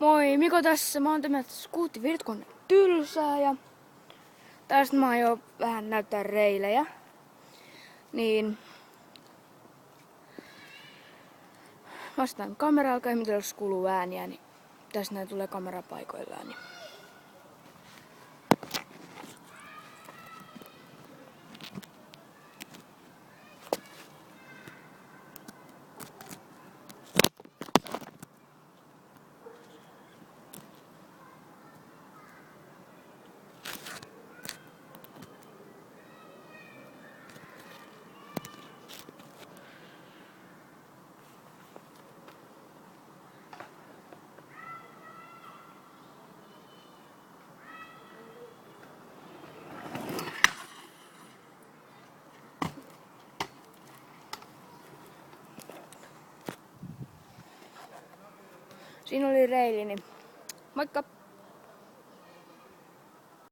Moi, Miko tässä. Mä oon tämä skuuttivirta, kun on tylsää ja tästä mä aion vähän näyttää reilejä. Niin vastaan kamera alkaa ihmetellä, jos kuuluu ääniä, niin tästä näin tulee kamera paikoillaan. Niin. Siinä oli reili, niin moikka!